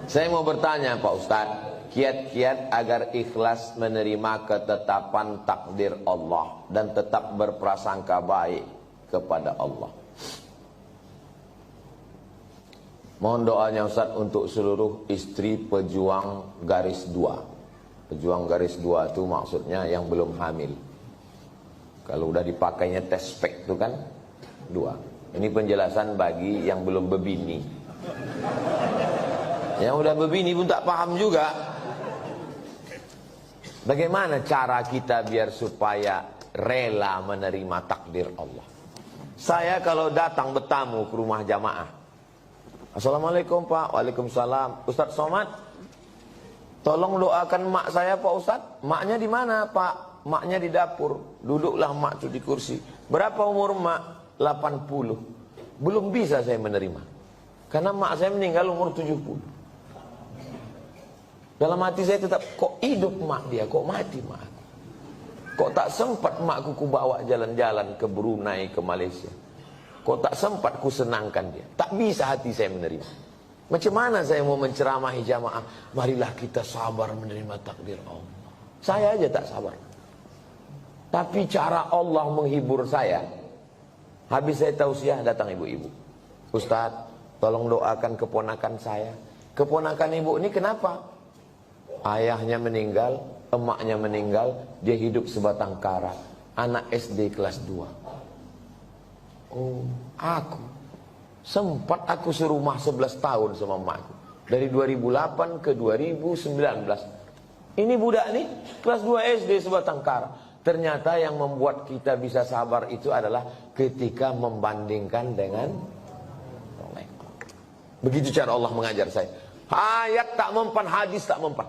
Saya mau bertanya Pak Ustadz, kiat-kiat agar ikhlas menerima ketetapan takdir Allah dan tetap berprasangka baik kepada Allah. Mohon doanya Ustadz untuk seluruh istri pejuang garis 2. Pejuang garis 2 itu maksudnya yang belum hamil. Kalau udah dipakainya tes spek itu kan 2. Ini penjelasan bagi yang belum berbini. Yang udah berbini pun tak paham juga. Bagaimana cara kita biar supaya rela menerima takdir Allah? Saya kalau datang bertamu ke rumah jamaah, Assalamualaikum Pak. Waalaikumsalam. Ustadz Somad, tolong doakan mak saya Pak Ustadz. Maknya di mana Pak? Maknya di dapur. Duduklah mak itu di kursi. Berapa umur mak? 80. Belum bisa saya menerima, karena mak saya meninggal umur 70. Dalam hati saya tetap, kok hidup mak dia, kok mati mak? Kok tak sempat makku ku bawa jalan-jalan ke Brunei, ke Malaysia? Kok tak sempat ku senangkan dia? Tak bisa hati saya menerima. Macam mana saya mau menceramahi jamaah? Marilah kita sabar menerima takdir Allah. Saya aja tak sabar. Tapi cara Allah menghibur saya, habis saya tausiah datang ibu-ibu. Ustadz, tolong doakan keponakan saya. Keponakan ibu ini kenapa? Ayahnya meninggal, emaknya meninggal, dia hidup sebatang kara. Anak SD kelas 2. Oh, sempat aku serumah 11 tahun sama emakku. Dari 2008 ke 2019. Ini budak nih, kelas 2 SD sebatang kara. Ternyata yang membuat kita bisa sabar itu adalah ketika membandingkan dengan mereka. Begitu cara Allah mengajar saya. Ayat tak mempan, hadis tak mempan.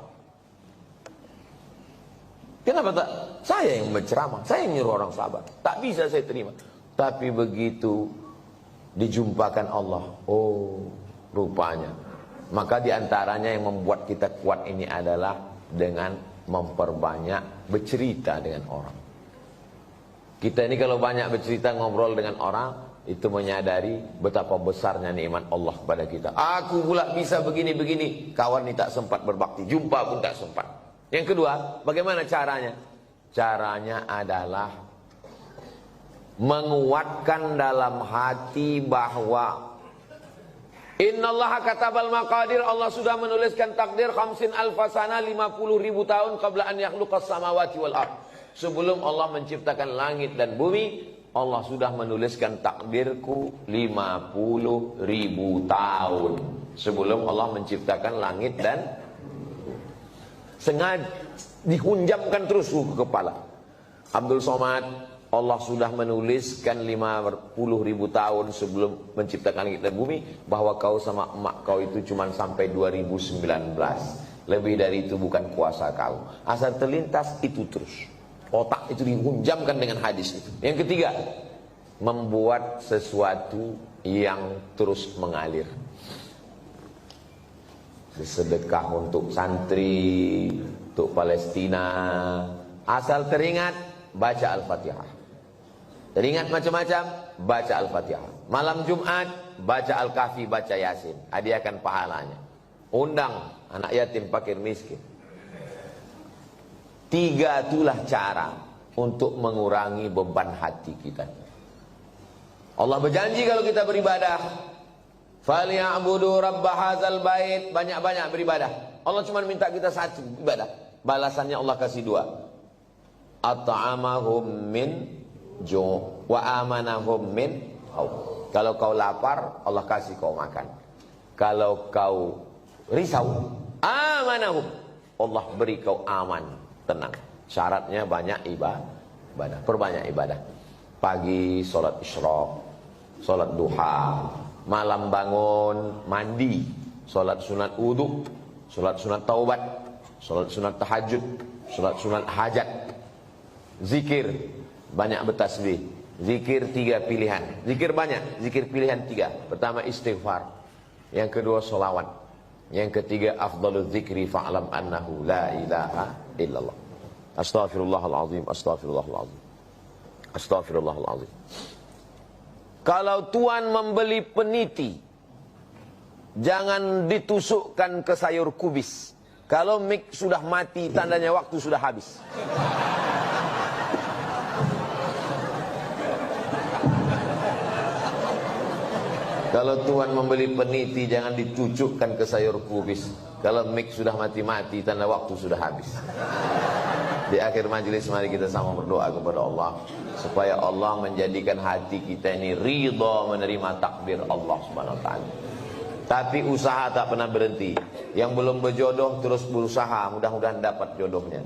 Kenapa tak? Saya yang menceramah, saya yang nyuruh orang sabar. Tak bisa saya terima. Tapi begitu dijumpakan Allah, oh rupanya. Maka diantaranya yang membuat kita kuat ini adalah dengan memperbanyak bercerita dengan orang. Kita ini kalau banyak bercerita, ngobrol dengan orang, itu menyadari betapa besarnya nikmat Allah kepada kita. Aku pula bisa begini-begini. Kawan ini tak sempat berbakti, jumpa pun tak sempat. Yang kedua, bagaimana caranya? Caranya adalah menguatkan dalam hati bahwa innallaha katabal maqadir, Allah sudah menuliskan takdir 50 alfasana, 50.000 tahun qabla an yakhluqas samawati wal ard. Sebelum Allah menciptakan langit dan bumi, Allah sudah menuliskan takdirku 50.000 tahun sebelum Allah menciptakan langit dan sengaja dihunjamkan terus ke kepala. Abdul Somad, Allah sudah menuliskan 50.000 tahun sebelum menciptakan langit dan bumi bahwa kau sama emak kau itu cuma sampai 2019. Lebih dari itu bukan kuasa kau. Asal terlintas itu terus. Otak itu dihunjamkan dengan hadis itu. Yang ketiga, membuat sesuatu yang terus mengalir. Sedekah untuk santri, untuk Palestina. Asal teringat, baca Al-Fatihah. Teringat macam-macam, baca Al-Fatihah. Malam Jumat, baca Al-Kahfi, baca Yasin. Hadiahkan pahalanya. Undang anak yatim, fakir, miskin. 3 itulah cara untuk mengurangi beban hati kita. Allah berjanji kalau kita beribadah, falyabudu rabb hadzal bait, banyak-banyak beribadah. Allah cuma minta kita satu, ibadah. Balasannya Allah kasih 2. At'amahum min ju' wa amanahum min khauf. Kalau kau lapar, Allah kasih kau makan. Kalau kau risau, amanahum, Allah beri kau aman, tenang. Syaratnya banyak ibadah. Perbanyak ibadah. Pagi sholat isyraq, sholat duha, malam bangun mandi, sholat sunat wudu, sholat sunat taubat, sholat sunat tahajud, sholat sunat hajat, zikir, banyak bertasbih. Zikir 3 pilihan. Zikir banyak, zikir pilihan 3. Pertama istighfar, yang kedua sholawat, yang ketiga afdalul zikri fa'lam annahu la ilaha illallah. Astaghfirullahaladzim, astaghfirullahaladzim, astaghfirullahaladzim. Kalau tuan membeli peniti jangan ditusukkan ke sayur kubis. Kalau mik sudah mati, tandanya waktu sudah habis. Kalau Tuhan membeli peniti, jangan dicucukkan ke sayur kubis. Kalau mik sudah mati-mati, tanda waktu sudah habis. Di akhir majelis mari kita sama berdoa kepada Allah, supaya Allah menjadikan hati kita ini ridha menerima takdir Allah Subhanahu wa taala. Tapi usaha tak pernah berhenti. Yang belum berjodoh terus berusaha, mudah-mudahan dapat jodohnya.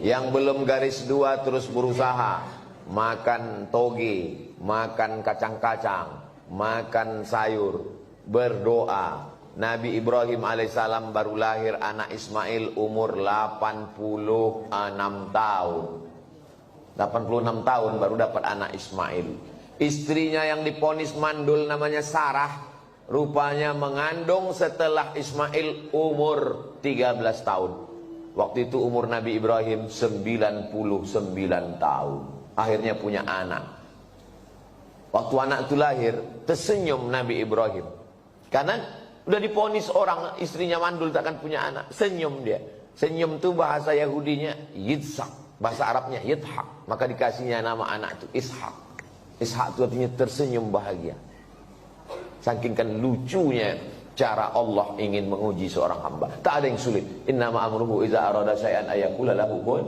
Yang belum garis dua terus berusaha, makan toge, makan kacang-kacang, makan sayur, berdoa. Nabi Ibrahim alaihissalam baru lahir anak Ismail umur 86 tahun. 86 tahun baru dapat anak Ismail. Istrinya yang diponis mandul namanya Sarah, rupanya mengandung setelah Ismail umur 13 tahun. Waktu itu umur Nabi Ibrahim 99 tahun. Akhirnya punya anak. Waktu anak itu lahir, tersenyum Nabi Ibrahim. Karena udah diponis orang istrinya mandul takkan punya anak. Senyum dia. Senyum itu bahasa Yahudinya Yitzhak, bahasa Arabnya Yithak. Maka dikasihnya nama anak itu Ishak. Ishak itu artinya tersenyum bahagia. Saking kan lucunya cara Allah ingin menguji seorang hamba. Tak ada yang sulit. Innama amruhu iza arada syai'an ayaqula lahu kun.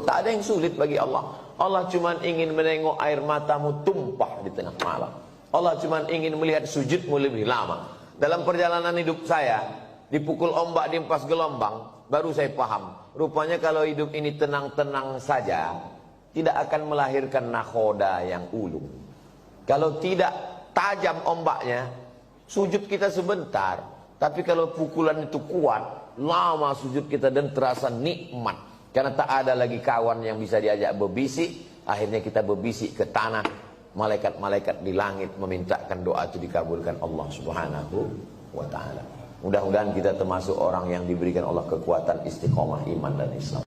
Tak ada yang sulit bagi Allah. Allah cuma ingin menengok air matamu tumpah di tengah malam. Allah cuma ingin melihat sujudmu lebih lama. Dalam perjalanan hidup saya, dipukul ombak, diempas gelombang, baru saya paham. Rupanya kalau hidup ini tenang-tenang saja, tidak akan melahirkan nakhoda yang ulung. Kalau tidak tajam ombaknya, sujud kita sebentar. Tapi kalau pukulan itu kuat, lama sujud kita dan terasa nikmat. Karena tak ada lagi kawan yang bisa diajak berbisik. Akhirnya kita berbisik ke tanah. Malaikat-malaikat di langit memintakan doa itu dikabulkan Allah Subhanahu wa ta'ala. Mudah-mudahan kita termasuk orang yang diberikan Allah kekuatan istiqomah iman dan Islam.